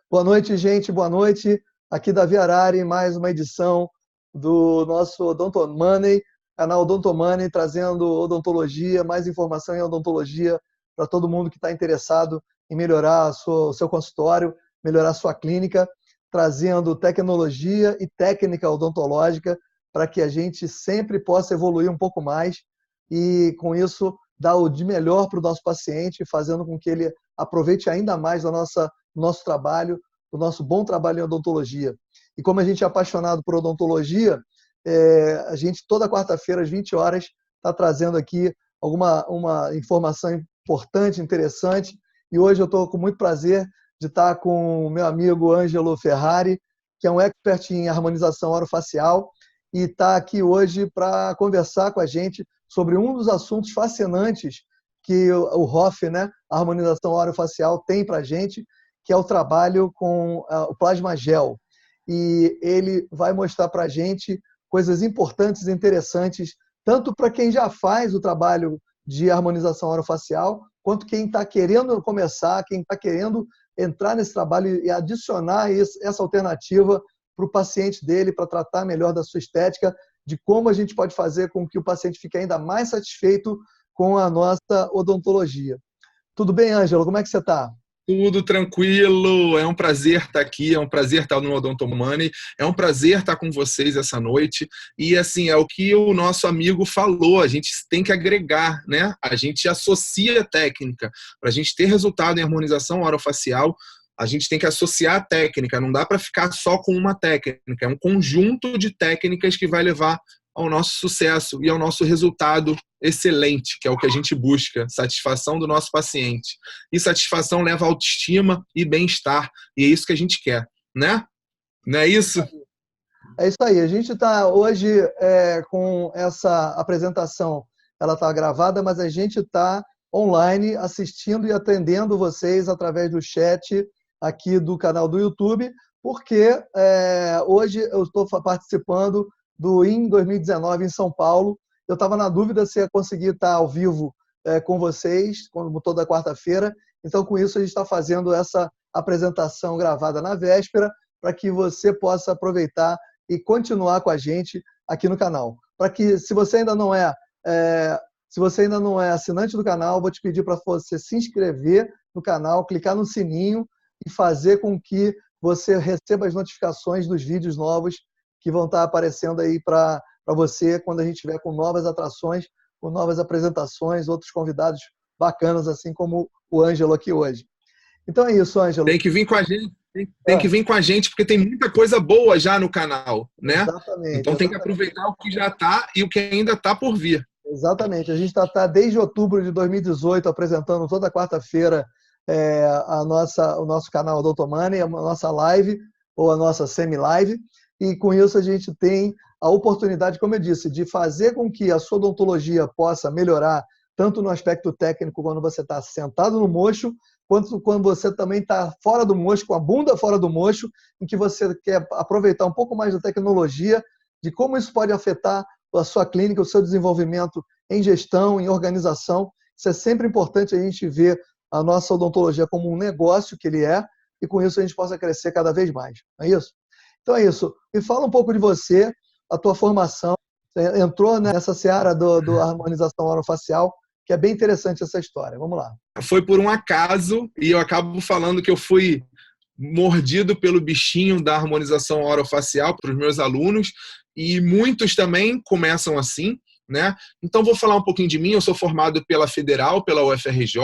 Boa noite, gente. Boa noite. Aqui Davi Arari, mais uma edição do nosso Odonto Money, canal Odonto Money, trazendo odontologia, mais informação em odontologia para todo mundo que está interessado em melhorar o seu consultório, melhorar a sua clínica, trazendo tecnologia e técnica odontológica para que a gente sempre possa evoluir um pouco mais e, com isso, dar o de melhor para o nosso paciente, fazendo com que ele aproveite ainda mais do nosso trabalho, do nosso bom trabalho em odontologia. E como a gente é apaixonado por odontologia, a gente toda quarta-feira às 20 horas está trazendo aqui uma informação importante, interessante. E hoje eu estou com muito prazer de estar com o meu amigo Ângelo Ferrari, que é um expert em harmonização orofacial, e está aqui hoje para conversar com a gente sobre um dos assuntos fascinantes que o ROF, né, a harmonização orofacial, tem para a gente, que é o trabalho com o plasma gel. E ele vai mostrar para a gente coisas importantes e interessantes, tanto para quem já faz o trabalho de harmonização orofacial, quanto quem está querendo começar, quem está querendo entrar nesse trabalho e adicionar essa alternativa para o paciente dele, para tratar melhor da sua estética, de como a gente pode fazer com que o paciente fique ainda mais satisfeito com a nossa odontologia. Tudo bem, Ângelo? Como é que você está? Tudo tranquilo, é um prazer estar aqui, é um prazer estar no Odonto Money, é um prazer estar com vocês essa noite. E assim, é o que o nosso amigo falou, a gente tem que agregar, né? A gente associa a técnica. Para a gente ter resultado em harmonização orofacial, a gente tem que associar a técnica, não dá para ficar só com uma técnica, é um conjunto de técnicas que vai levar ao nosso sucesso e ao nosso resultado excelente, que é o que a gente busca, satisfação do nosso paciente. E satisfação leva a autoestima e bem-estar, e é isso que a gente quer, né? Não é isso? É isso aí. A gente está hoje com essa apresentação, ela está gravada, mas a gente está online assistindo e atendendo vocês através do chat aqui do canal do YouTube, porque hoje eu estou participando do IN 2019 em São Paulo. Eu estava na dúvida se ia conseguir estar ao vivo com vocês, como toda quarta-feira. Então, com isso, a gente está fazendo essa apresentação gravada na véspera, para que você possa aproveitar e continuar com a gente aqui no canal. Para que, se você ainda não é assinante do canal, vou te pedir para você se inscrever no canal, clicar no sininho e fazer com que você receba as notificações dos vídeos novos que vão estar aparecendo aí para você quando a gente estiver com novas atrações, com novas apresentações, outros convidados bacanas, assim como o Ângelo aqui hoje. Então é isso, Ângelo. Tem que vir com a gente. Tem que vir com a gente, porque tem muita coisa boa já no canal, né? Exatamente. Então tem que aproveitar o que já está e o que ainda está por vir. Exatamente. A gente está desde outubro de 2018 apresentando toda quarta-feira o nosso canal Odonto Money, a nossa live ou a nossa semi-live. E com isso a gente tem a oportunidade, como eu disse, de fazer com que a sua odontologia possa melhorar, tanto no aspecto técnico, quando você está sentado no mocho, quanto quando você também está fora do mocho, com a bunda fora do mocho, em que você quer aproveitar um pouco mais da tecnologia, de como isso pode afetar a sua clínica, o seu desenvolvimento em gestão, em organização. Isso é sempre importante a gente ver a nossa odontologia como um negócio que ele é, e com isso a gente possa crescer cada vez mais. Não é isso? Então é isso. Me fala um pouco de você, a tua formação. Você entrou nessa seara do harmonização orofacial, que é bem interessante essa história. Vamos lá. Foi por um acaso, e eu acabo falando que eu fui mordido pelo bichinho da harmonização orofacial para os meus alunos, e muitos também começam assim, né? Então vou falar um pouquinho de mim. Eu sou formado pela Federal, pela UFRJ,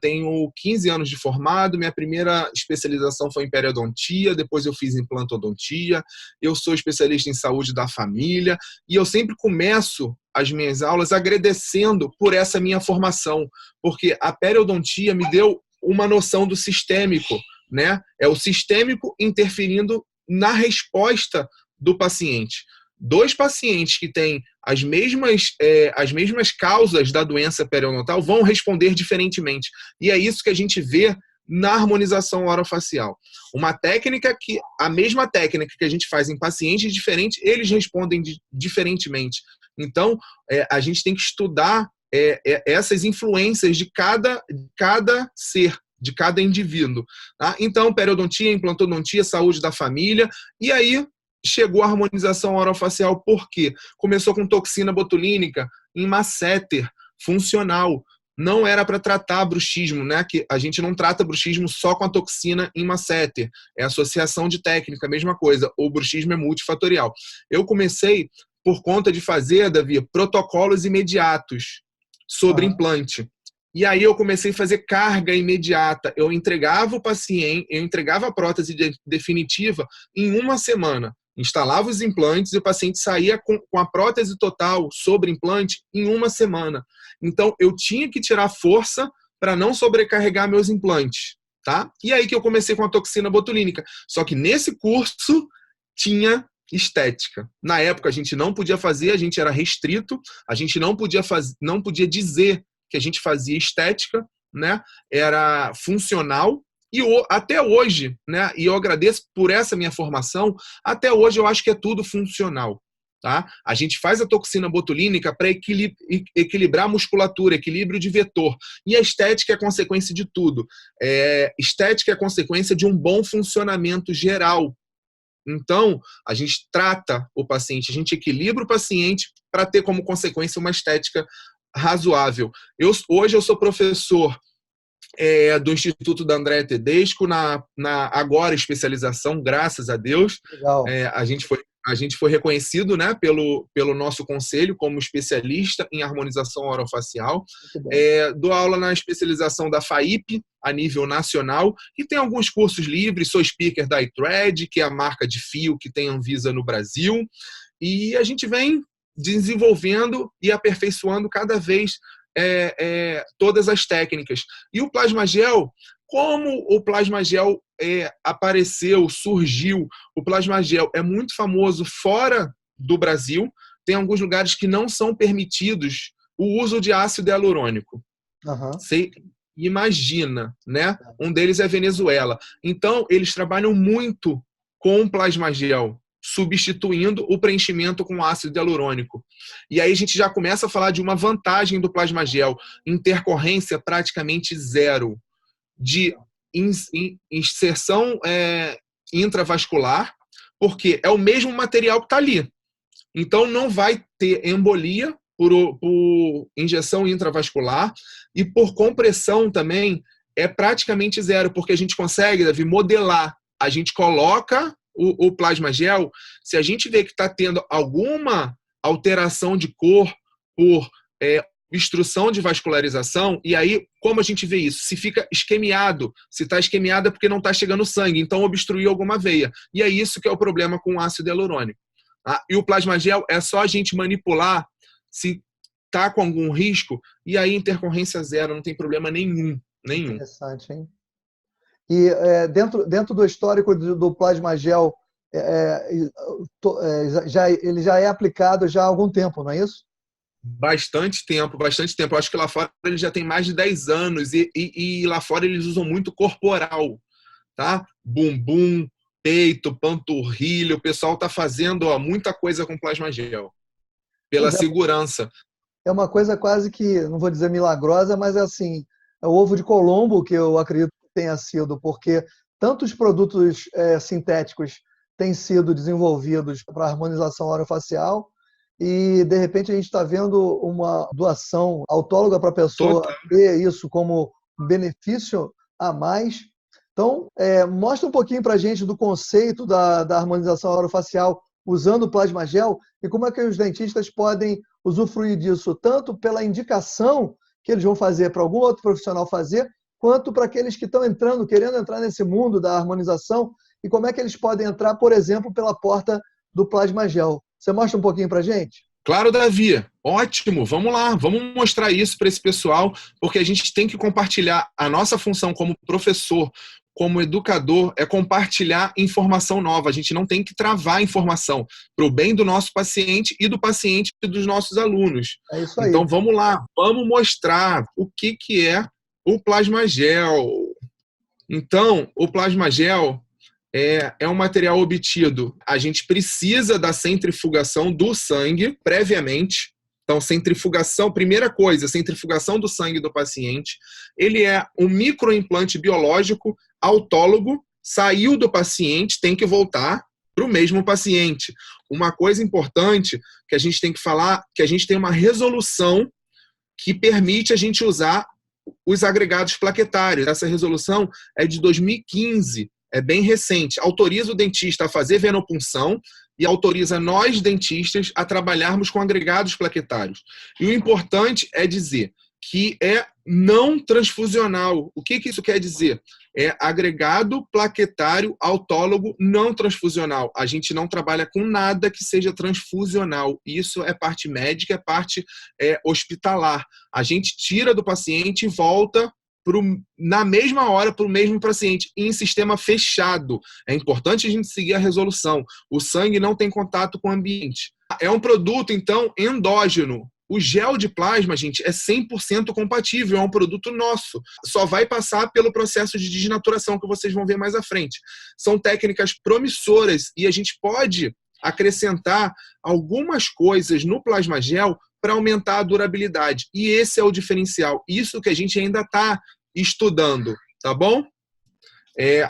tenho 15 anos de formado. Minha primeira especialização foi em periodontia, depois eu fiz implantodontia. Eu sou especialista em saúde da família e eu sempre começo as minhas aulas agradecendo por essa minha formação, porque a periodontia me deu uma noção do sistêmico, né? É o sistêmico interferindo na resposta do paciente. Dois pacientes que têm as mesmas causas da doença periodontal vão responder diferentemente. E é isso que a gente vê na harmonização orofacial. A mesma técnica que a gente faz em pacientes diferentes, eles respondem diferentemente. Então, a gente tem que estudar essas influências de cada ser, de cada indivíduo. Tá? Então, periodontia, implantodontia, saúde da família, e aí chegou a harmonização orofacial. Por quê? Começou com toxina botulínica em masséter, funcional. Não era para tratar bruxismo, né? Que a gente não trata bruxismo só com a toxina em masséter. É associação de técnica, mesma coisa. O bruxismo é multifatorial. Eu comecei por conta de fazer, Davi, protocolos imediatos sobre implante. E aí eu comecei a fazer carga imediata. Eu entregava o paciente, eu entregava a prótese definitiva em uma semana. Instalava os implantes e o paciente saía com a prótese total sobre implante em uma semana. Então, eu tinha que tirar força para não sobrecarregar meus implantes. Tá? E aí que eu comecei com a toxina botulínica. Só que nesse curso tinha estética. Na época a gente não podia fazer, a gente era restrito, a gente não podia dizer que a gente fazia estética, né? Era funcional. E até hoje, né? E eu agradeço por essa minha formação, até hoje eu acho que é tudo funcional. Tá? A gente faz a toxina botulínica para equilibrar a musculatura, equilíbrio de vetor. E a estética é consequência de tudo. Estética é consequência de um bom funcionamento geral. Então, a gente trata o paciente, a gente equilibra o paciente para ter como consequência uma estética razoável. Hoje eu sou professor do Instituto da Andréa Tedesco, na agora especialização, graças a Deus. Legal. A gente foi reconhecido, né, pelo nosso conselho como especialista em harmonização orofacial. Dou aula na especialização da FAIP, a nível nacional, e tem alguns cursos livres. Sou speaker da iThread, que é a marca de fio que tem Anvisa no Brasil. E a gente vem desenvolvendo e aperfeiçoando cada vez todas as técnicas. E o Plasmagel, como o Plasmagel apareceu, surgiu, o Plasmagel é muito famoso fora do Brasil, tem alguns lugares que não são permitidos o uso de ácido hialurônico. Você imagina, né? Um deles é Venezuela. Então, eles trabalham muito com o Plasmagel, substituindo o preenchimento com ácido hialurônico. E aí a gente já começa a falar de uma vantagem do Plasmagel, intercorrência praticamente zero, de inserção intravascular, porque é o mesmo material que está ali. Então não vai ter embolia por injeção intravascular, e por compressão também é praticamente zero, porque a gente consegue, Davi, modelar. A gente coloca o Plasmagel, se a gente vê que está tendo alguma alteração de cor por obstrução de vascularização, e aí, como a gente vê isso? Se fica isquemiado, se está isquemiado é porque não está chegando sangue, então obstruiu alguma veia. E é isso que é o problema com o ácido hialurônico. Tá? E o Plasmagel é só a gente manipular se está com algum risco, e aí intercorrência zero, não tem problema nenhum. Interessante, hein? E dentro do histórico do Plasmagel, ele já é aplicado já há algum tempo, não é isso? Bastante tempo. Eu acho que lá fora ele já tem mais de 10 anos e lá fora eles usam muito corporal, tá? Bumbum, peito, panturrilha, o pessoal está fazendo muita coisa com Plasmagel, pela segurança. É uma coisa quase que, não vou dizer milagrosa, mas assim, é o ovo de Colombo que eu acredito que tenha sido, porque tantos produtos sintéticos têm sido desenvolvidos para harmonização orofacial e, de repente, a gente está vendo uma doação autóloga para a pessoa ter isso como benefício a mais. Então, mostra um pouquinho para a gente do conceito da harmonização orofacial usando o Plasmagel e como é que os dentistas podem usufruir disso, tanto pela indicação que eles vão fazer para algum outro profissional fazer, quanto para aqueles que estão querendo entrar nesse mundo da harmonização e como é que eles podem entrar, por exemplo, pela porta do Plasmagel. Você mostra um pouquinho para a gente? Claro, Davi. Ótimo. Vamos lá. Vamos mostrar isso para esse pessoal, porque a gente tem que compartilhar. A nossa função como professor, como educador, é compartilhar informação nova. A gente não tem que travar informação para o bem do nosso paciente e do paciente e dos nossos alunos. É isso aí. Então, vamos lá. Vamos mostrar o que é o Plasmagel. Então, o Plasmagel é um material obtido. A gente precisa da centrifugação do sangue previamente, Então, centrifugação, primeira coisa, centrifugação do sangue do paciente. Ele é um microimplante biológico autólogo, saiu do paciente, tem que voltar para o mesmo paciente. Uma coisa importante que a gente tem que falar, que a gente tem uma resolução que permite a gente usar os agregados plaquetários. Essa resolução é de 2015, é bem recente. Autoriza o dentista a fazer venopunção e autoriza nós, dentistas, a trabalharmos com agregados plaquetários. E o importante é dizer que é não transfusional. O que isso quer dizer? É agregado plaquetário autólogo não transfusional. A gente não trabalha com nada que seja transfusional. Isso é parte médica, é parte hospitalar. A gente tira do paciente e volta na mesma hora para o mesmo paciente, em sistema fechado. É importante a gente seguir a resolução. O sangue não tem contato com o ambiente. É um produto, então, endógeno. O gel de plasma, gente, é 100% compatível, é um produto nosso. Só vai passar pelo processo de desnaturação que vocês vão ver mais à frente. São técnicas promissoras e a gente pode acrescentar algumas coisas no plasma gel para aumentar a durabilidade. E esse é o diferencial. Isso que a gente ainda está estudando, tá bom?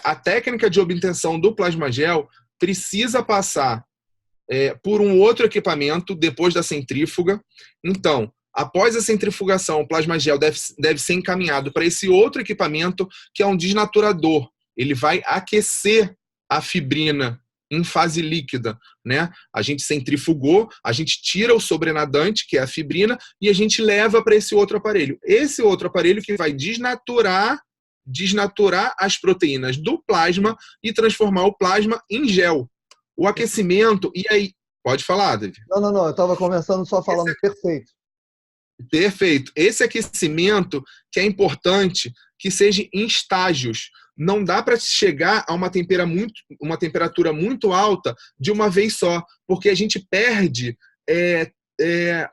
A técnica de obtenção do plasma gel precisa passar por um outro equipamento depois da centrífuga. Então, após a centrifugação, o plasma gel deve ser encaminhado para esse outro equipamento, que é um desnaturador. Ele vai aquecer a fibrina em fase líquida, né? A gente centrifugou, a gente tira o sobrenadante, que é a fibrina, e a gente leva para esse outro aparelho. Esse outro aparelho que vai desnaturar as proteínas do plasma e transformar o plasma em gel. O aquecimento, e aí... Pode falar, David. Não, eu estava começando só falando, perfeito. Perfeito. Esse aquecimento que é importante que seja em estágios. Não dá para chegar a uma temperatura muito alta de uma vez só, porque a gente perde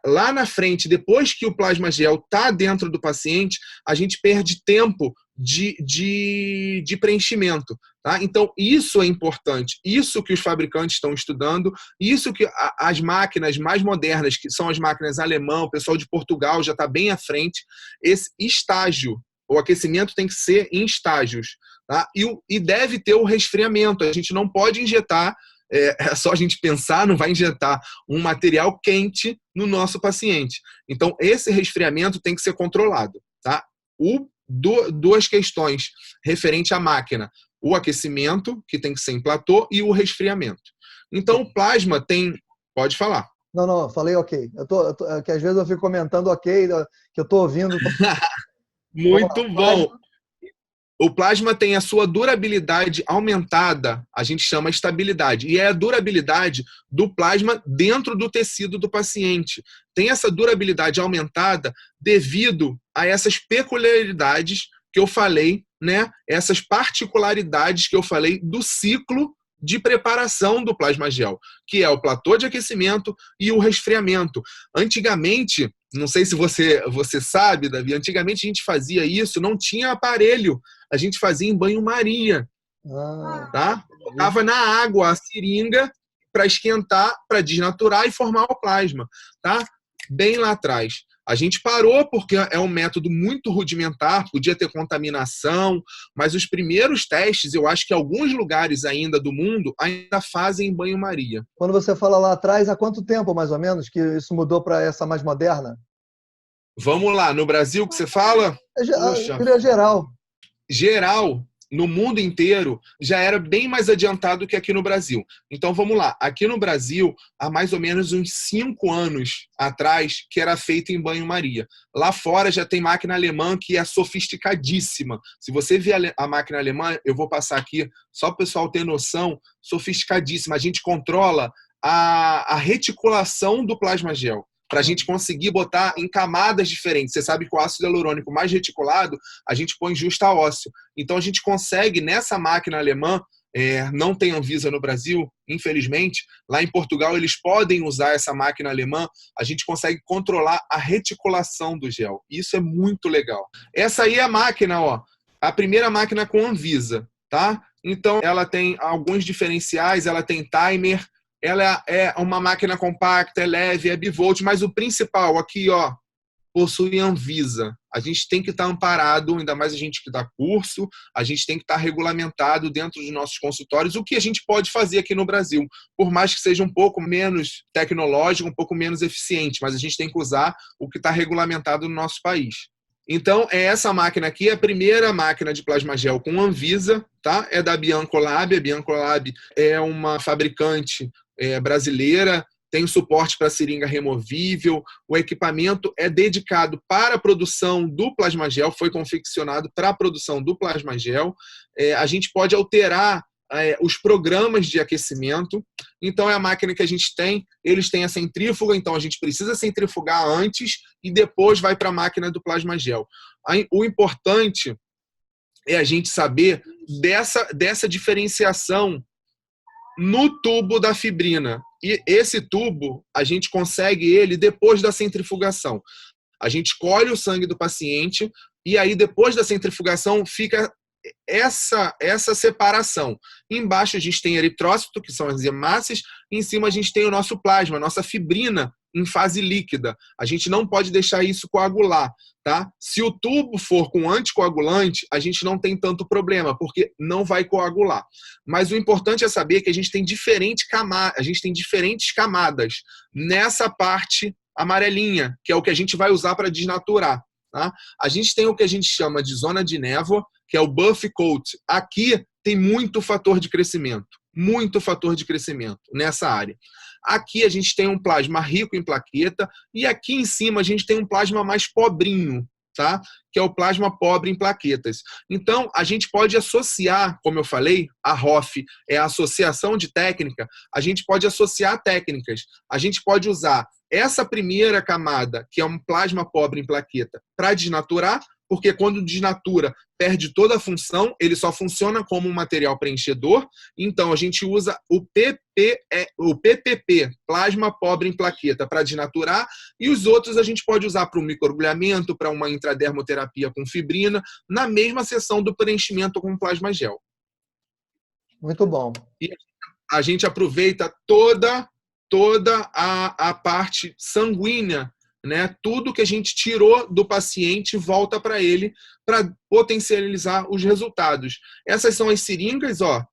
lá na frente, depois que o plasma gel está dentro do paciente, a gente perde tempo de preenchimento. Tá? Então, isso é importante. Isso que os fabricantes estão estudando, isso que as máquinas mais modernas, que são as máquinas alemã, o pessoal de Portugal já está bem à frente. Esse estágio, o aquecimento tem que ser em estágios. Tá? E deve ter o resfriamento. A gente não pode injetar, é só a gente pensar, não vai injetar um material quente no nosso paciente. Então, esse resfriamento tem que ser controlado. Tá? Duas questões referente à máquina. O aquecimento, que tem que ser em platô, e o resfriamento. Então, o plasma tem... Pode falar. Não, falei ok. Que às vezes eu fico comentando ok, que eu estou ouvindo. Muito bom. O plasma tem a sua durabilidade aumentada, a gente chama estabilidade, e é a durabilidade do plasma dentro do tecido do paciente. Tem essa durabilidade aumentada devido a essas peculiaridades que eu falei, né? Essas particularidades que eu falei do ciclo de preparação do plasma gel, que é o platô de aquecimento e o resfriamento. Antigamente, não sei se você sabe, Davi, antigamente a gente fazia isso, não tinha aparelho, a gente fazia em banho-maria, tá? Colocava na água a seringa para esquentar, para desnaturar e formar o plasma, tá? Bem lá atrás. A gente parou porque é um método muito rudimentar, podia ter contaminação, mas os primeiros testes, eu acho que alguns lugares ainda do mundo ainda fazem em banho-maria. Quando você fala lá atrás, há quanto tempo, mais ou menos, que isso mudou para essa mais moderna? Vamos lá, no Brasil que você fala? Seria geral. Geral, no mundo inteiro, já era bem mais adiantado que aqui no Brasil. Então, vamos lá. Aqui no Brasil, há mais ou menos uns 5 anos atrás, que era feito em banho-maria. Lá fora já tem máquina alemã que é sofisticadíssima. Se você ver a máquina alemã, eu vou passar aqui, só para o pessoal ter noção, sofisticadíssima. A gente controla a reticulação do plasma gel, para a gente conseguir botar em camadas diferentes. Você sabe que o ácido hialurônico mais reticulado, a gente põe justa ósseo. Então, a gente consegue, nessa máquina alemã, não tem Anvisa no Brasil, infelizmente, lá em Portugal eles podem usar essa máquina alemã, a gente consegue controlar a reticulação do gel. Isso é muito legal. Essa aí é a máquina, ó, a primeira máquina com Anvisa, tá? Então, ela tem alguns diferenciais, ela tem timer, ela é uma máquina compacta, é leve, é bivolt, mas o principal aqui, ó, possui Anvisa. A gente tem que estar amparado, ainda mais a gente que dá curso, a gente tem que estar regulamentado dentro dos nossos consultórios, o que a gente pode fazer aqui no Brasil, por mais que seja um pouco menos tecnológico, um pouco menos eficiente, mas a gente tem que usar o que está regulamentado no nosso país. Então, essa máquina aqui é a primeira máquina de plasma gel com Anvisa, tá? É da Bianco Lab. A Bianco Lab é uma fabricante brasileira, tem suporte para seringa removível, o equipamento é dedicado para a produção do plasma gel, foi confeccionado para a produção do plasma gel. A gente pode alterar os programas de aquecimento. Então, é a máquina que a gente tem. Eles têm a centrífuga, então a gente precisa centrifugar antes e depois vai para a máquina do plasma gel. O importante é a gente saber dessa diferenciação no tubo da fibrina. E esse tubo, a gente consegue ele depois da centrifugação. A gente colhe o sangue do paciente e aí, depois da centrifugação, fica essa separação. Embaixo a gente tem eritrócito, que são as hemácias, e em cima a gente tem o nosso plasma, a nossa fibrina em fase líquida. A gente não pode deixar isso coagular, tá? Se o tubo for com anticoagulante, a gente não tem tanto problema, porque não vai coagular. Mas o importante é saber que a gente tem diferentes camadas nessa parte amarelinha, que é o que a gente vai usar para desnaturar. Tá? A gente tem o que a gente chama de zona de névoa, que é o buff coat. Aqui tem muito fator de crescimento nessa área. Aqui a gente tem um plasma rico em plaqueta e aqui em cima a gente tem um plasma mais pobrinho, tá? Que é o plasma pobre em plaquetas. Então, a gente pode associar, como eu falei, a ROF é a associação de técnica, a gente pode associar técnicas. A gente pode usar essa primeira camada, que é um plasma pobre em plaqueta, para desnaturar, porque quando desnatura, perde toda a função, ele só funciona como um material preenchedor. Então, a gente usa o PPP, plasma pobre em plaqueta, para desnaturar, e os outros a gente pode usar para um microagulhamento, para uma intradermoterapia com fibrina, na mesma sessão do preenchimento com plasma gel. Muito bom. E a gente aproveita toda a parte sanguínea, né? Tudo que a gente tirou do paciente volta para ele para potencializar os resultados. Essas são as seringas, ó,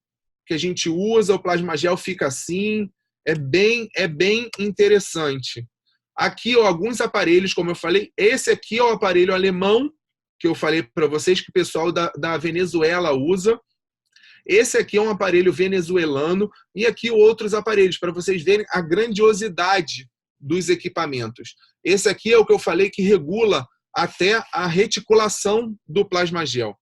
que a gente usa, o plasma gel fica assim, é bem interessante. Aqui, ó, alguns aparelhos, como eu falei, esse aqui é o aparelho alemão, que eu falei para vocês que o pessoal da Venezuela usa. Esse aqui é um aparelho venezuelano e aqui outros aparelhos, para vocês verem a grandiosidade dos equipamentos. Esse aqui é o que eu falei que regula até a reticulação do plasma gel.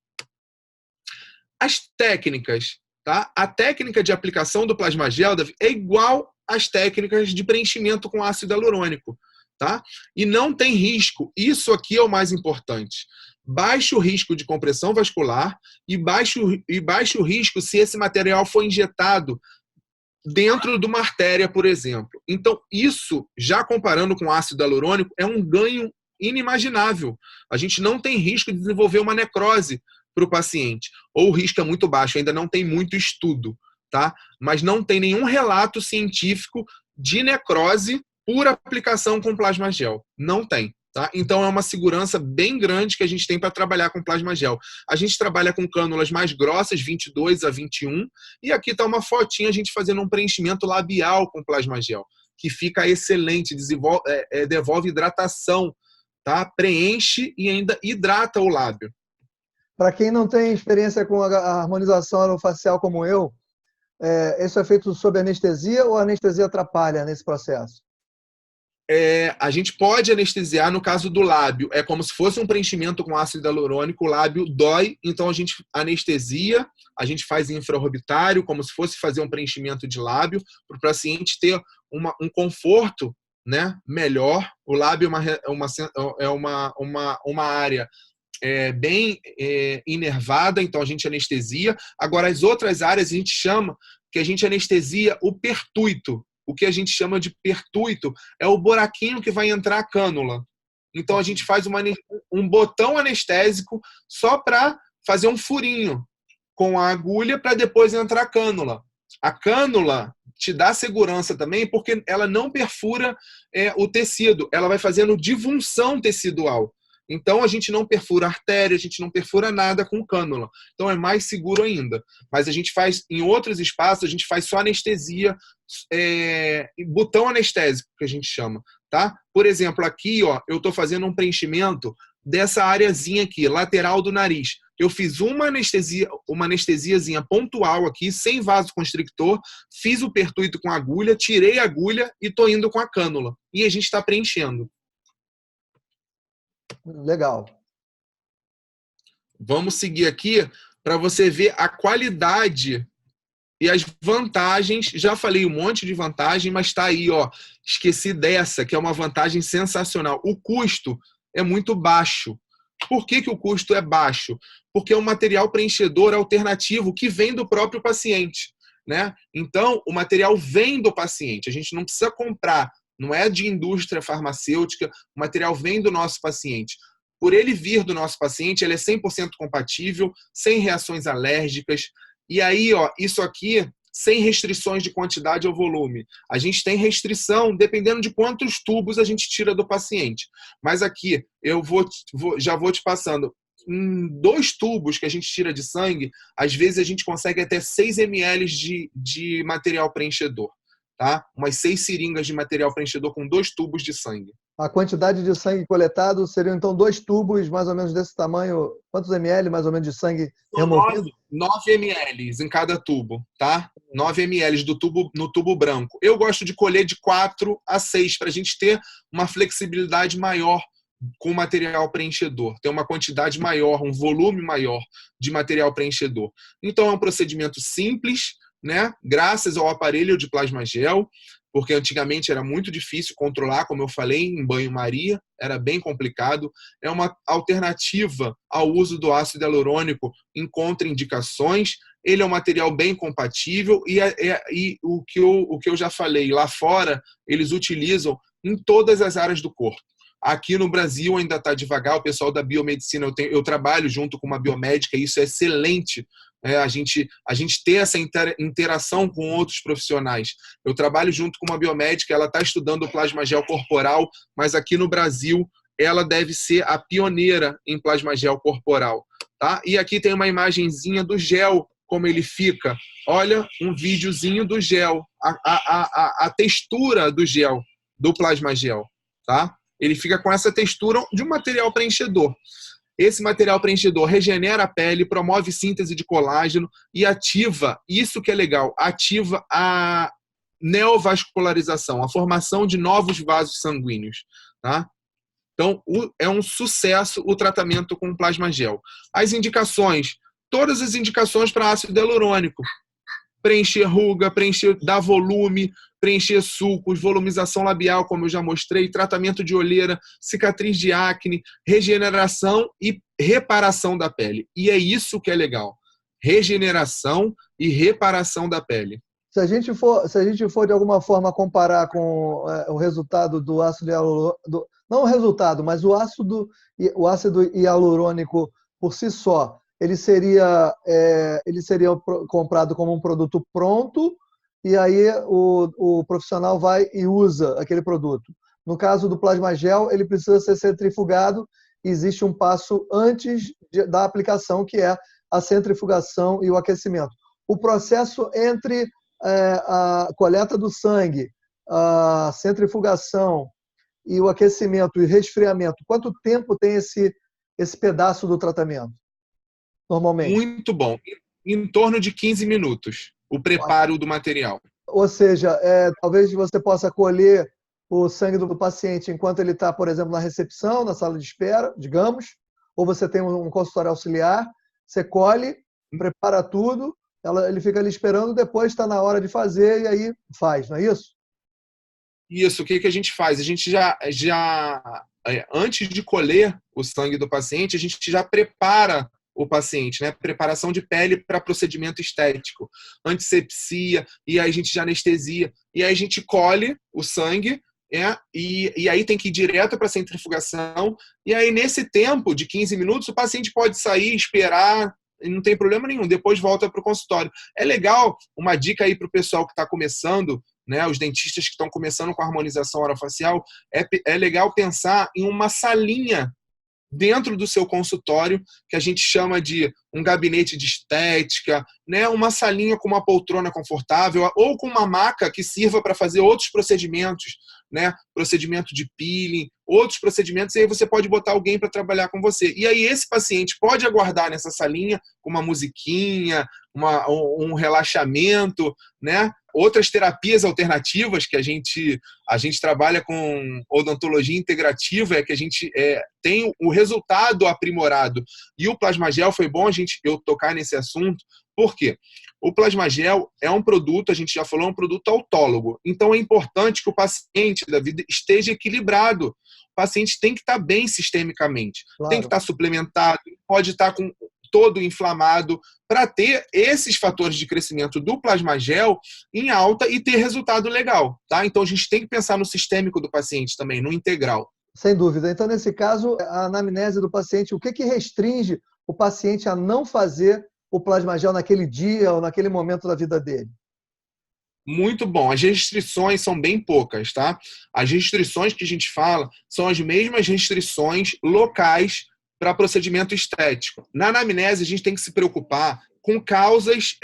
As técnicas, tá? A técnica de aplicação do plasma gel é igual às técnicas de preenchimento com ácido hialurônico, tá? E não tem risco. Isso aqui é o mais importante. Baixo risco de compressão vascular e baixo risco se esse material for injetado dentro de uma artéria, por exemplo. Então, isso, já comparando com ácido hialurônico, é um ganho inimaginável. A gente não tem risco de desenvolver uma necrose para o paciente. Ou o risco é muito baixo, ainda não tem muito estudo, tá? Mas não tem nenhum relato científico de necrose por aplicação com plasma gel. Não tem. Tá? Então, é uma segurança bem grande que a gente tem para trabalhar com plasma gel. A gente trabalha com cânulas mais grossas, 22 a 21, e aqui está uma fotinha a gente fazendo um preenchimento labial com plasma gel, que fica excelente, devolve hidratação, tá? Preenche e ainda hidrata o lábio. Para quem não tem experiência com a harmonização orofacial como eu, isso é feito sob anestesia ou a anestesia atrapalha nesse processo? A gente pode anestesiar no caso do lábio. É como se fosse um preenchimento com ácido hialurônico, o lábio dói, então a gente anestesia, a gente faz infraorbitário, como se fosse fazer um preenchimento de lábio, para o paciente ter um conforto, né, melhor. O lábio é uma área bem inervada, então a gente anestesia. Agora, as outras áreas a gente chama que a gente anestesia o pertuito. O que a gente chama de pertuito é o buraquinho que vai entrar a cânula. Então, a gente faz um botão anestésico só para fazer um furinho com a agulha para depois entrar a cânula. A cânula, te dá segurança também, porque ela não perfura o tecido, ela vai fazendo divunção tecidual. Então, a gente não perfura artéria, a gente não perfura nada com cânula. Então, é mais seguro ainda. Mas a gente faz, em outros espaços, a gente faz só anestesia, botão anestésico, que a gente chama. Tá? Por exemplo, aqui, ó, eu estou fazendo um preenchimento dessa areazinha aqui, lateral do nariz. Eu fiz uma anestesiazinha pontual aqui, sem vasoconstrictor, fiz o pertuito com agulha, tirei a agulha e estou indo com a cânula. E a gente está preenchendo. Legal. Vamos seguir aqui para você ver a qualidade e as vantagens. Já falei um monte de vantagem, mas está aí, ó. Esqueci dessa, que é uma vantagem sensacional. O custo é muito baixo. Por que o custo é baixo? Porque é um material preenchedor alternativo que vem do próprio paciente, né? Então, o material vem do paciente. A gente não precisa comprar, não é de indústria farmacêutica, o material vem do nosso paciente. Por ele vir do nosso paciente, ele é 100% compatível, sem reações alérgicas. E aí, ó, isso aqui, sem restrições de quantidade ou volume. A gente tem restrição dependendo de quantos tubos a gente tira do paciente. Mas aqui, eu já vou te passando. Em 2 tubos que a gente tira de sangue, às vezes a gente consegue até 6 ml de material preenchedor. Tá? Umas 6 seringas de material preenchedor com 2 tubos de sangue. A quantidade de sangue coletado seriam, então, 2 tubos, mais ou menos desse tamanho. Quantos ml, mais ou menos, de sangue removido? 9 ml em cada tubo, tá? 9 ml no tubo branco. Eu gosto de colher de 4 a 6, para a gente ter uma flexibilidade maior com o material preenchedor. Ter uma quantidade maior, um volume maior de material preenchedor. Então, é um procedimento simples, né? Graças ao aparelho de plasma gel, porque antigamente era muito difícil controlar, como eu falei, em banho-maria, era bem complicado. É uma alternativa ao uso do ácido hialurônico em contraindicações. Ele é um material bem compatível e o que eu já falei, lá fora, eles utilizam em todas as áreas do corpo. Aqui no Brasil ainda está devagar, o pessoal da biomedicina, eu trabalho junto com uma biomédica, e isso é excelente, a gente ter essa interação com outros profissionais. Eu trabalho junto com uma biomédica, ela está estudando o plasma gel corporal, mas aqui no Brasil ela deve ser a pioneira em plasma gel corporal. Tá? E aqui tem uma imagenzinha do gel, como ele fica. Olha, um videozinho do gel, a textura do gel, do plasma gel. Tá? Ele fica com essa textura de um material preenchedor. Esse material preenchedor regenera a pele, promove síntese de colágeno e ativa, isso que é legal, ativa a neovascularização, a formação de novos vasos sanguíneos. Tá? Então, é um sucesso o tratamento com plasma gel. As indicações, todas as indicações para ácido hialurônico. Preencher ruga, dar volume, preencher sulcos, volumização labial, como eu já mostrei, tratamento de olheira, cicatriz de acne, regeneração e reparação da pele. E é isso que é legal. Regeneração e reparação da pele. Se a gente for de alguma forma comparar com o resultado do ácido hialurônico, não o resultado, mas o ácido hialurônico por si só, ele seria comprado como um produto pronto e aí o profissional vai e usa aquele produto. No caso do plasma gel, ele precisa ser centrifugado e existe um passo antes da aplicação, que é a centrifugação e o aquecimento. O processo entre a coleta do sangue, a centrifugação e o aquecimento e resfriamento, quanto tempo tem esse pedaço do tratamento? Normalmente. Muito bom. Em torno de 15 minutos, o preparo do material. Ou seja, talvez você possa colher o sangue do paciente enquanto ele está, por exemplo, na recepção, na sala de espera, digamos, ou você tem um consultório auxiliar, você colhe, prepara tudo, ele fica ali esperando, depois está na hora de fazer e aí faz, não é isso? Isso, o que a gente faz? A gente antes de colher o sangue do paciente, a gente já prepara o paciente, né? Preparação de pele para procedimento estético, antisepsia, e aí a gente já anestesia, e aí a gente colhe o sangue, e aí tem que ir direto para a centrifugação, e aí nesse tempo de 15 minutos o paciente pode sair, esperar e não tem problema nenhum, depois volta para o consultório. É legal, uma dica aí para o pessoal que está começando, né, os dentistas que estão começando com a harmonização orofacial, é legal pensar em uma salinha dentro do seu consultório, que a gente chama de um gabinete de estética, né? Uma salinha com uma poltrona confortável ou com uma maca que sirva para fazer outros procedimentos, né? Procedimento de peeling, outros procedimentos, e aí você pode botar alguém para trabalhar com você. E aí esse paciente pode aguardar nessa salinha com uma musiquinha, um relaxamento, né? Outras terapias alternativas que a gente trabalha com odontologia integrativa é que a gente tem o resultado aprimorado. E o Plasmagel foi bom eu tocar nesse assunto, por quê? O Plasmagel é um produto, a gente já falou, é um produto autólogo. Então é importante que o paciente da vida esteja equilibrado. O paciente tem que estar bem sistemicamente, Claro. tem que estar suplementado, pode estar com todo inflamado, para ter esses fatores de crescimento do Plasmagel em alta e ter resultado legal, tá? Então a gente tem que pensar no sistêmico do paciente também, no integral. Sem dúvida. Então, nesse caso, a anamnese do paciente, o que restringe o paciente a não fazer o Plasmagel naquele dia ou naquele momento da vida dele? Muito bom. As restrições são bem poucas, tá? As restrições que a gente fala são as mesmas restrições locais para procedimento estético. Na anamnese, a gente tem que se preocupar com causas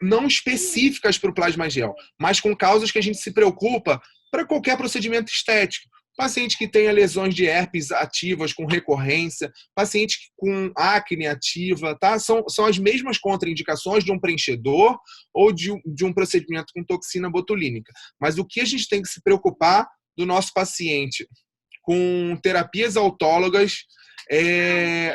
não específicas para o Plasmagel, mas com causas que a gente se preocupa para qualquer procedimento estético. Paciente que tenha lesões de herpes ativas com recorrência, paciente com acne ativa, tá? São as mesmas contraindicações de um preenchedor ou de um procedimento com toxina botulínica. Mas o que a gente tem que se preocupar do nosso paciente com terapias autólogas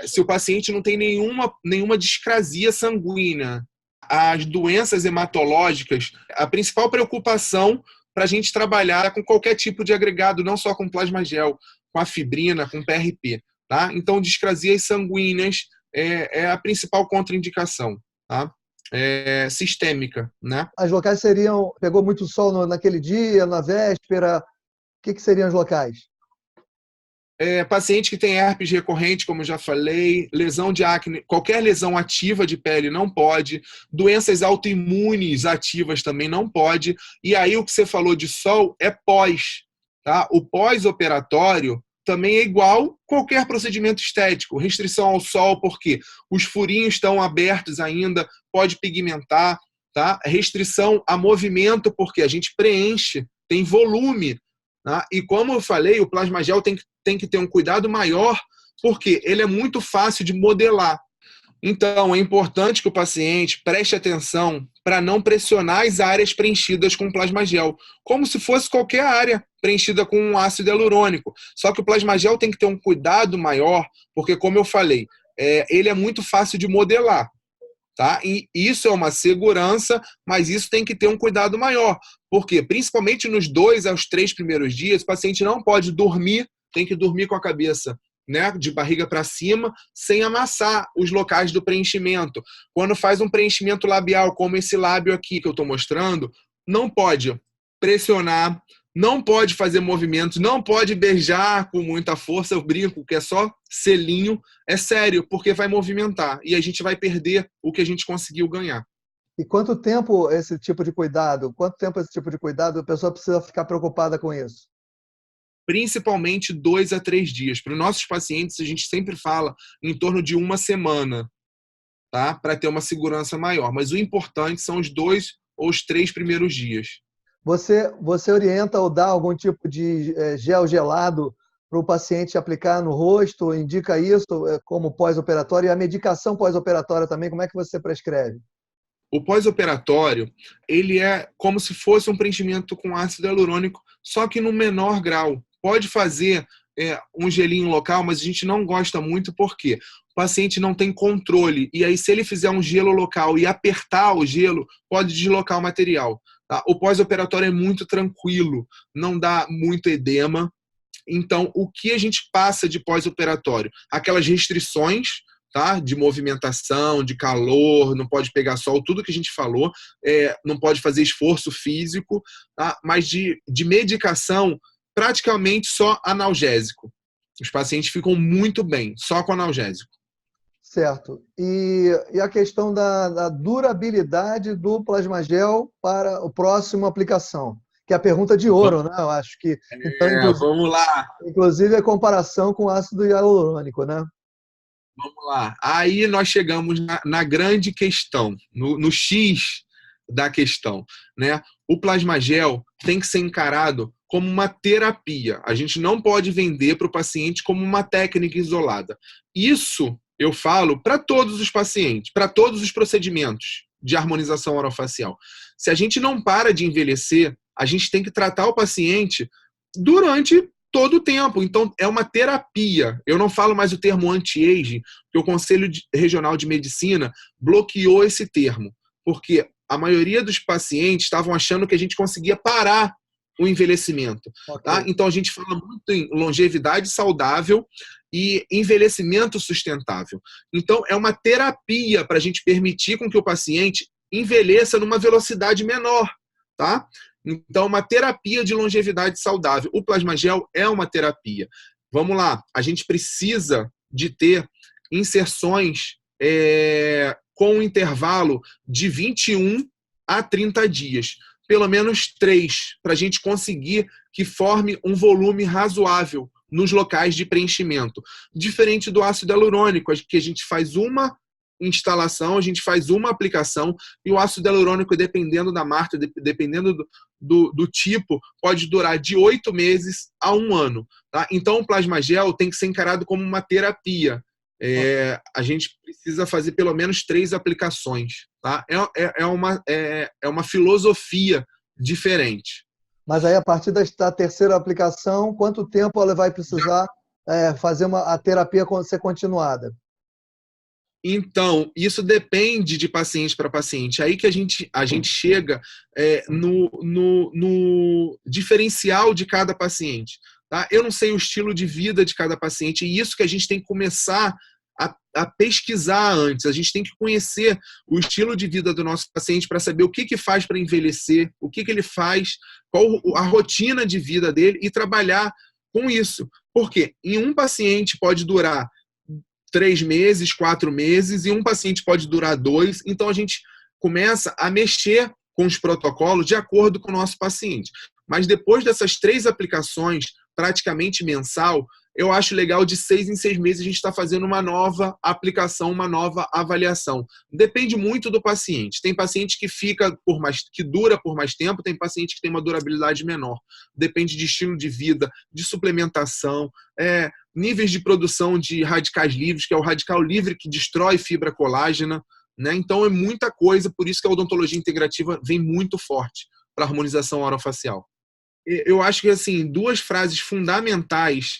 se o paciente não tem nenhuma discrasia sanguínea. As doenças hematológicas, a principal preocupação para a gente trabalhar com qualquer tipo de agregado, não só com Plasmagel, com a fibrina, com PRP. Tá? Então, discrasias sanguíneas é a principal contraindicação, tá? Sistêmica. Né? As locais seriam, pegou muito sol naquele dia, na véspera, o que seriam os locais? Paciente que tem herpes recorrente, como eu já falei, lesão de acne, qualquer lesão ativa de pele não pode, doenças autoimunes ativas também não pode, e aí o que você falou de sol é pós, tá? O pós-operatório também é igual qualquer procedimento estético, restrição ao sol porque os furinhos estão abertos ainda, pode pigmentar, tá? Restrição a movimento porque a gente preenche, tem volume, tá? E como eu falei, o Plasmagel tem que ter um cuidado maior, porque ele é muito fácil de modelar. Então, é importante que o paciente preste atenção para não pressionar as áreas preenchidas com Plasmagel, como se fosse qualquer área preenchida com um ácido hialurônico. Só que o Plasmagel tem que ter um cuidado maior, porque, como eu falei, ele é muito fácil de modelar. Tá? E isso é uma segurança, mas isso tem que ter um cuidado maior. Porque, principalmente nos 2 aos 3 primeiros dias, o paciente não pode dormir, tem que dormir com a cabeça, né, de barriga para cima, sem amassar os locais do preenchimento. Quando faz um preenchimento labial, como esse lábio aqui que eu estou mostrando, não pode pressionar, não pode fazer movimentos, não pode beijar com muita força. Eu brinco que é só selinho. É sério, porque vai movimentar e a gente vai perder o que a gente conseguiu ganhar. E quanto tempo esse tipo de cuidado? Quanto tempo esse tipo de cuidado a pessoa precisa ficar preocupada com isso? Principalmente 2 a 3 dias. Para os nossos pacientes, a gente sempre fala em torno de 1 semana, tá? Para ter uma segurança maior. Mas o importante são os 2 ou os 3 primeiros dias. Você orienta ou dá algum tipo de gel gelado para o paciente aplicar no rosto? Indica isso como pós-operatório? E a medicação pós-operatória também, como é que você prescreve? O pós-operatório, ele é como se fosse um preenchimento com ácido hialurônico, só que no menor grau. Pode fazer um gelinho local, mas a gente não gosta muito porque o paciente não tem controle. E aí, se ele fizer um gelo local e apertar o gelo, pode deslocar o material. Tá? O pós-operatório é muito tranquilo, não dá muito edema. Então, o que a gente passa de pós-operatório? Aquelas restrições, tá? De movimentação, de calor, não pode pegar sol, tudo que a gente falou, não pode fazer esforço físico, tá? Mas de medicação, praticamente só analgésico. Os pacientes ficam muito bem, só com analgésico. Certo. E a questão da durabilidade do plasmagel para a próxima aplicação, que é a pergunta de ouro, né? Eu acho que, então, Vamos lá. inclusive a comparação com ácido hialurônico, né? Vamos lá. Aí nós chegamos na grande questão, no X da questão, né? O plasmagel tem que ser encarado como uma terapia. A gente não pode vender para o paciente como uma técnica isolada. Isso eu falo para todos os pacientes, para todos os procedimentos de harmonização orofacial. Se a gente não para de envelhecer, a gente tem que tratar o paciente durante todo o tempo. Então, é uma terapia. Eu não falo mais o termo anti-aging, porque o Conselho Regional de Medicina bloqueou esse termo, porque a maioria dos pacientes estavam achando que a gente conseguia parar o envelhecimento. Ok. Tá? Então, a gente fala muito em longevidade saudável e envelhecimento sustentável. Então, é uma terapia para a gente permitir com que o paciente envelheça numa velocidade menor. Tá? Então, uma terapia de longevidade saudável. O plasmagel é uma terapia. Vamos lá, a gente precisa de ter inserções com um intervalo de 21 a 30 dias. Pelo menos 3, para a gente conseguir que forme um volume razoável nos locais de preenchimento. Diferente do ácido hialurônico, que a gente faz uma instalação, a gente faz uma aplicação, e o ácido hialurônico, dependendo da marca, dependendo do tipo, pode durar de 8 meses a 1 ano. Tá? Então, o plasmagel tem que ser encarado como uma terapia. A gente precisa fazer pelo menos 3 aplicações. Tá? É uma filosofia diferente. Mas aí, a partir da terceira aplicação, quanto tempo ela vai precisar fazer a terapia ser continuada? Então, isso depende de paciente para paciente. Aí que a gente chega no diferencial de cada paciente. Tá? Eu não sei o estilo de vida de cada paciente, e isso que a gente tem que começar a pesquisar antes. A gente tem que conhecer o estilo de vida do nosso paciente para saber o que faz para envelhecer, o que ele faz, qual a rotina de vida dele, e trabalhar com isso. Porque em um paciente pode durar 3 meses, 4 meses, e um paciente pode durar 2. Então, a gente começa a mexer com os protocolos de acordo com o nosso paciente. Mas depois dessas 3 aplicações, praticamente mensal, eu acho legal de 6 em 6 meses a gente está fazendo uma nova aplicação, uma nova avaliação. Depende muito do paciente. Tem paciente que dura por mais tempo, tem paciente que tem uma durabilidade menor. Depende de estilo de vida, de suplementação, níveis de produção de radicais livres, que é o radical livre que destrói fibra colágena, né? Então é muita coisa, por isso que a odontologia integrativa vem muito forte para a harmonização orofacial. Eu acho que, assim, 2 frases fundamentais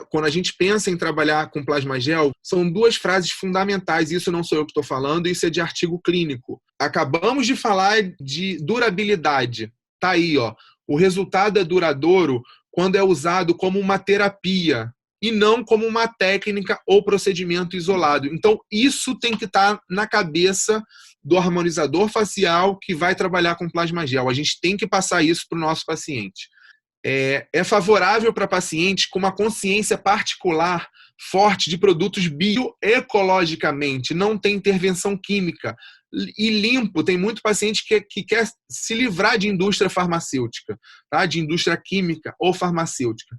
quando a gente pensa em trabalhar com plasmagel, são 2 frases fundamentais. Isso não sou eu que estou falando, isso é de artigo clínico. Acabamos de falar de durabilidade. Tá aí, ó. O resultado é duradouro quando é usado como uma terapia e não como uma técnica ou procedimento isolado. Então, isso tem que estar na cabeça do harmonizador facial que vai trabalhar com plasmagel. A gente tem que passar isso para o nosso paciente. É favorável para pacientes com uma consciência particular forte de produtos bioecologicamente, não tem intervenção química, e limpo. Tem muito paciente que quer se livrar de indústria farmacêutica, tá? De indústria química ou farmacêutica.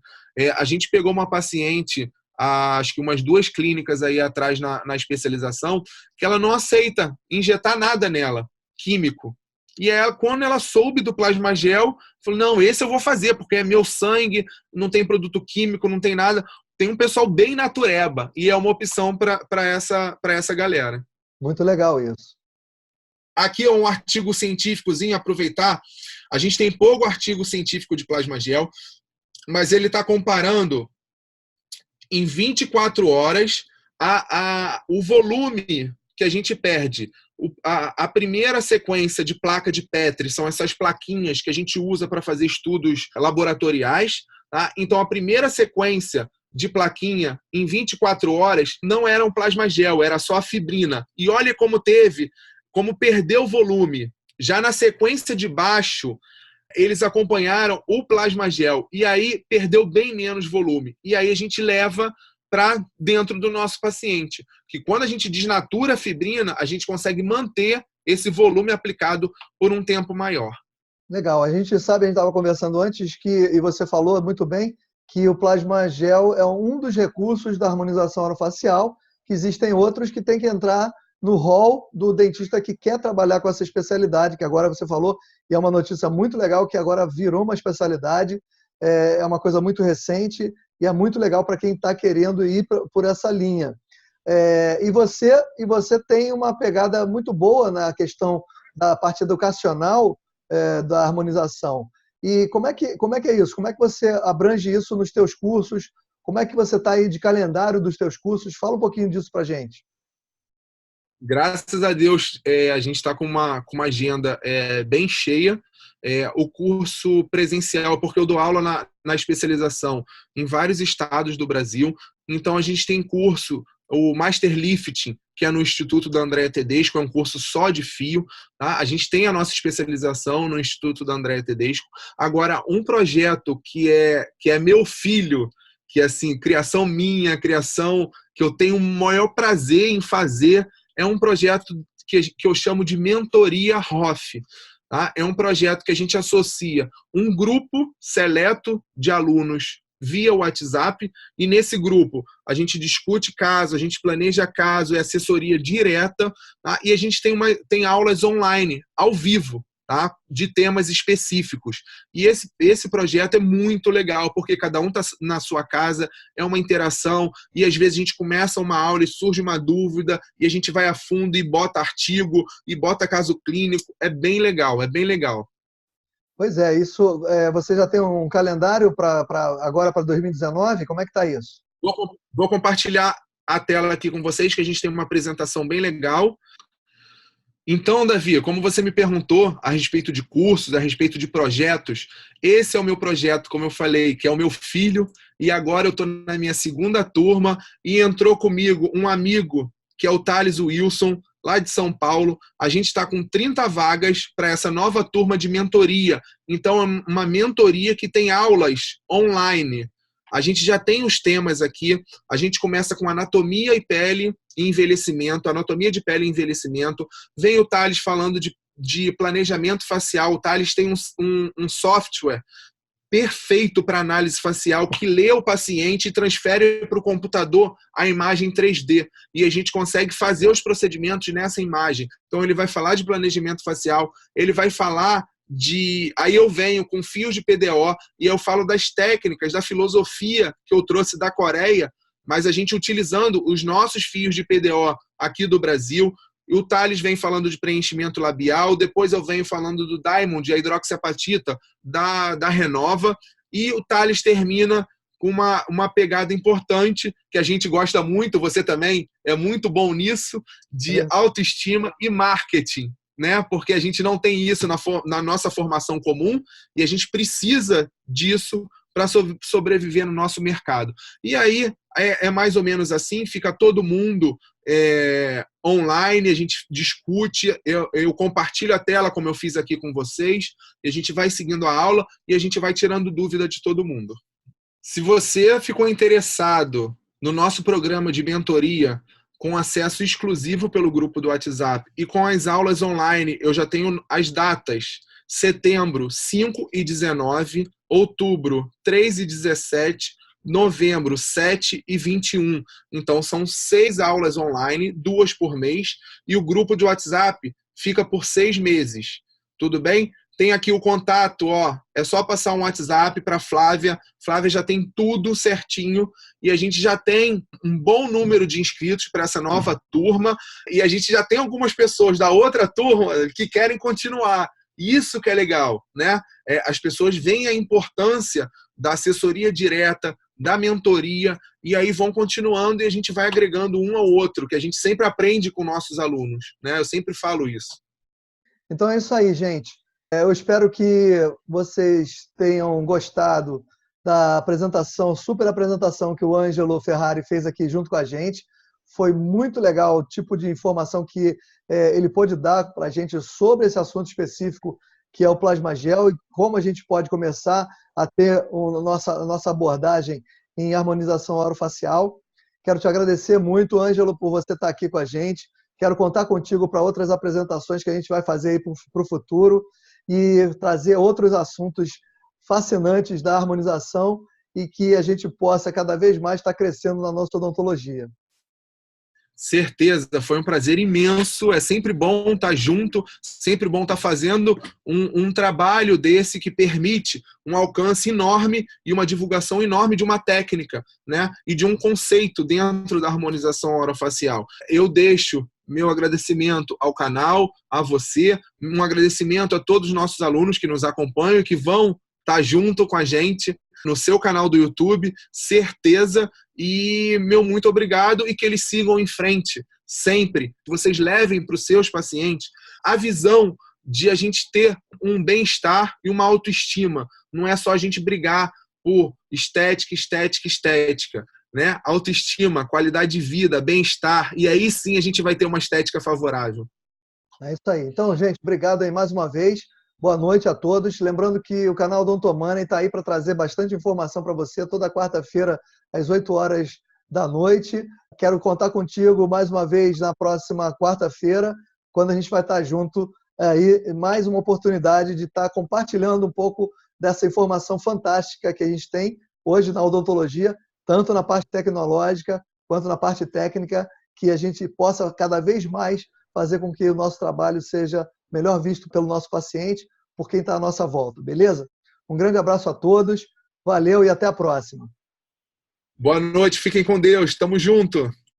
A gente pegou uma paciente, acho que umas 2 clínicas aí atrás na especialização, que ela não aceita injetar nada nela, químico. E quando ela soube do plasmagel, falou, não, esse eu vou fazer, porque é meu sangue, não tem produto químico, não tem nada. Tem um pessoal bem natureba, e é uma opção para essa galera. Muito legal isso. Aqui é um artigo científicozinho, aproveitar. A gente tem pouco artigo científico de plasmagel, mas ele está comparando em 24 horas o volume que a gente perde. A primeira sequência de placa de Petri são essas plaquinhas que a gente usa para fazer estudos laboratoriais. Tá? Então, a primeira sequência de plaquinha em 24 horas não era um plasmagel, era só a fibrina. E olha como perdeu o volume. Já na sequência de baixo, eles acompanharam o plasmagel e aí perdeu bem menos volume. E aí a gente leva para dentro do nosso paciente. Que quando a gente desnatura a fibrina, a gente consegue manter esse volume aplicado por um tempo maior. Legal. A gente sabe, a gente estava conversando antes, e você falou muito bem, que o plasma gel é um dos recursos da harmonização orofacial, que existem outros que têm que entrar no rol do dentista que quer trabalhar com essa especialidade, que agora você falou, e é uma notícia muito legal, que agora virou uma especialidade, é uma coisa muito recente, e é muito legal para quem está querendo ir por essa linha. E você tem uma pegada muito boa na questão da parte educacional, da harmonização. E como é que é isso? Como é que você abrange isso nos teus cursos? Como é que você está aí de calendário dos teus cursos? Fala um pouquinho disso para a gente. Graças a Deus, a gente está com uma agenda bem cheia. O curso presencial, porque eu dou aula na especialização em vários estados do Brasil. Então, a gente tem curso, o Master Lifting, que é no Instituto da Andréa Tedesco, é um curso só de fio. Tá? A gente tem a nossa especialização no Instituto da Andréa Tedesco. Agora, um projeto que é meu filho, que é assim, criação minha, criação que eu tenho o maior prazer em fazer, é um projeto que eu chamo de Mentoria ROF. Tá? É um projeto que a gente associa um grupo seleto de alunos via WhatsApp, e nesse grupo a gente discute caso, a gente planeja caso, é assessoria direta, tá? E a gente tem aulas online, ao vivo, tá? De temas específicos. E esse projeto é muito legal, porque cada um está na sua casa, é uma interação, e às vezes a gente começa uma aula e surge uma dúvida, e a gente vai a fundo e bota artigo, e bota caso clínico. É bem legal, é bem legal. Pois é, isso. Você já tem um calendário agora para 2019? Como é que está isso? Vou compartilhar a tela aqui com vocês, que a gente tem uma apresentação bem legal. Então, Davi, como você me perguntou a respeito de cursos, a respeito de projetos, esse é o meu projeto, como eu falei, que é o meu filho, e agora eu estou na minha segunda turma, e entrou comigo um amigo, que é o Thales Wilson, lá de São Paulo. A gente está com 30 vagas para essa nova turma de mentoria. Então, é uma mentoria que tem aulas online. A gente já tem os temas aqui. A gente começa com anatomia e pele e envelhecimento, anatomia de pele e envelhecimento. Vem o Thales falando de planejamento facial. O Thales tem um software perfeito para análise facial, que lê o paciente e transfere para o computador a imagem 3D. E a gente consegue fazer os procedimentos nessa imagem. Então, ele vai falar de planejamento facial, ele vai falar de... Aí eu venho com fios de PDO e eu falo das técnicas, da filosofia que eu trouxe da Coreia, mas a gente utilizando os nossos fios de PDO aqui do Brasil. E o Thales vem falando de preenchimento labial, depois eu venho falando do Diamond, a hidroxiapatita da Renova, e o Thales termina com uma pegada importante, que a gente gosta muito, você também é muito bom nisso, de autoestima e marketing, né? Porque a gente não tem isso na nossa formação comum, e a gente precisa disso para sobreviver no nosso mercado. E aí é mais ou menos assim, fica todo mundo online, a gente discute, eu compartilho a tela como eu fiz aqui com vocês, e a gente vai seguindo a aula e a gente vai tirando dúvida de todo mundo. Se você ficou interessado no nosso programa de mentoria, com acesso exclusivo pelo grupo do WhatsApp e com as aulas online, eu já tenho as datas: setembro 5 e 19, outubro 3 e 17, novembro 7 e 21. Então, são 6 aulas online, 2 por mês, e o grupo de WhatsApp fica por 6 meses. Tudo bem? Tem aqui o contato, ó. É só passar um WhatsApp para Flávia. Flávia já tem tudo certinho e a gente já tem um bom número de inscritos para essa nova turma, e a gente já tem algumas pessoas da outra turma que querem continuar. Isso que é legal, né? As pessoas veem a importância da assessoria direta, da mentoria, e aí vão continuando e a gente vai agregando um ao outro, que a gente sempre aprende com nossos alunos, né? Eu sempre falo isso. Então é isso aí, gente. Eu espero que vocês tenham gostado da apresentação, super apresentação que o Ângelo Ferrari fez aqui junto com a gente. Foi muito legal o tipo de informação que ele pôde dar para a gente sobre esse assunto específico, que é o plasma gel, e como a gente pode começar a ter a nossa abordagem em harmonização orofacial. Quero te agradecer muito, Ângelo, por você estar aqui com a gente. Quero contar contigo para outras apresentações que a gente vai fazer aí para o futuro e trazer outros assuntos fascinantes da harmonização e que a gente possa cada vez mais estar crescendo na nossa odontologia. Certeza, foi um prazer imenso. É sempre bom estar junto, sempre bom estar fazendo um trabalho desse que permite um alcance enorme e uma divulgação enorme de uma técnica, né? E de um conceito dentro da harmonização orofacial. Eu deixo meu agradecimento ao canal, a você, um agradecimento a todos os nossos alunos que nos acompanham e que vão estar junto com a gente no seu canal do YouTube, certeza, e meu muito obrigado e que eles sigam em frente, sempre, que vocês levem para os seus pacientes a visão de a gente ter um bem-estar e uma autoestima, não é só a gente brigar por estética, estética, estética, né? Autoestima, qualidade de vida, bem-estar, e aí sim a gente vai ter uma estética favorável. É isso aí. Então, gente, obrigado aí mais uma vez. Boa noite a todos. Lembrando que o canal Odonto Money está aí para trazer bastante informação para você toda quarta-feira, às 8 horas da noite. Quero contar contigo mais uma vez na próxima quarta-feira, quando a gente vai estar junto aí, mais uma oportunidade de estar compartilhando um pouco dessa informação fantástica que a gente tem hoje na odontologia, tanto na parte tecnológica quanto na parte técnica, que a gente possa cada vez mais fazer com que o nosso trabalho seja melhor visto pelo nosso paciente, por quem está à nossa volta, beleza? Um grande abraço a todos, valeu e até a próxima. Boa noite, fiquem com Deus, tamo junto.